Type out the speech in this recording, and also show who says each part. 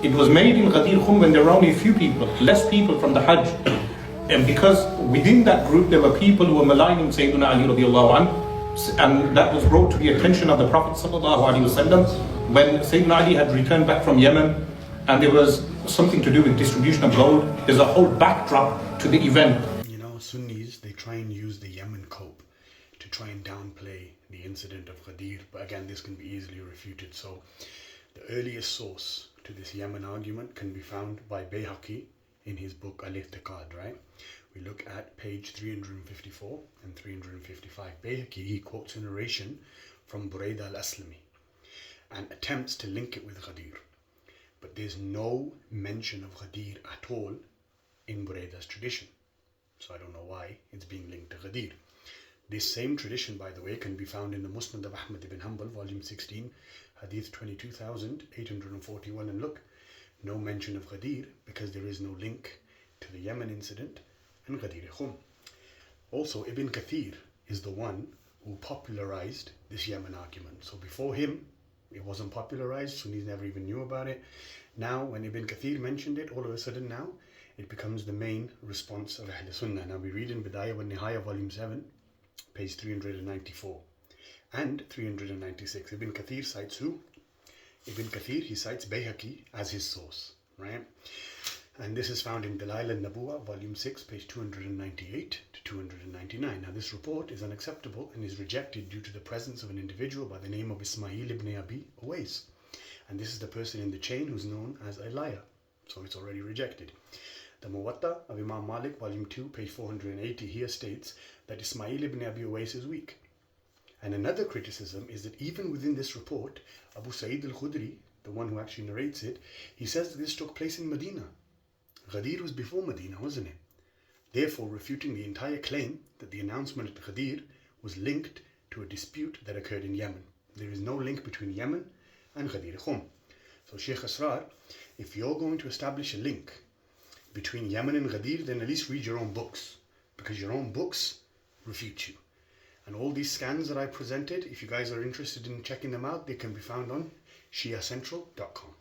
Speaker 1: It was made in Ghadir Khum when there were only a few people, less people from the Hajj. And because within that group there were people who were maligning Sayyidina Ali radiallahu anhu, and that was brought to the attention of the Prophet sallallahu alaihi wasallam when Sayyidina Ali had returned back from Yemen, and there was something to do with distribution of gold. There's a whole backdrop to the event.
Speaker 2: You know, Sunnis, they try and use the Yemen cope to try and downplay the incident of Ghadir, but again, this can be easily refuted. So the earliest source to this Yemen argument can be found by Bayhaqi in his book Al-I'tiqad, right? We look at page 354 and 355. Bayhaqi, he quotes a narration from Buraida al-Aslami and attempts to link it with Ghadir. But there's no mention of Ghadir at all in Buraida's tradition. So I don't know why it's being linked to Ghadir. This same tradition, by the way, can be found in the Musnad of Ahmad ibn Hanbal, volume 16, hadith 22,841. And look, no mention of Ghadir because there is no link to the Yemen incident and Ghadir Khum. Also, Ibn Kathir is the one who popularized this Yemen argument. So before him, it wasn't popularized, Sunnis never even knew about it. Now, when Ibn Kathir mentioned it, all of a sudden now, it becomes the main response of Ahl Sunnah. Now we read in Bidayah wa Nihaya, volume 7, page 394 and 396. Ibn Kathir cites who? Ibn Kathir, he cites Bayhaqi as his source, right? And this is found in Dalail al-Nabuwa, volume 6, page 298 to 299. Now this report is unacceptable and is rejected due to the presence of an individual by the name of Ismail ibn Abi Uwais. And this is the person in the chain who's known as a liar. So it's already rejected. The Muwatta of Imam Malik, volume 2, page 480, here states that Ismail ibn Abi Uwais is weak. And another criticism is that even within this report, Abu Sa'id al-Khudri, the one who actually narrates it, he says that this took place in Medina. Ghadir was before Medina, wasn't it? Therefore, refuting the entire claim that the announcement at Ghadir was linked to a dispute that occurred in Yemen. There is no link between Yemen and Ghadir Khum. So Sheikh Asrar, if you're going to establish a link between Yemen and Ghadir, then at least read your own books, because your own books refute you. And all these scans that I presented, if you guys are interested in checking them out, they can be found on shiacentral.com.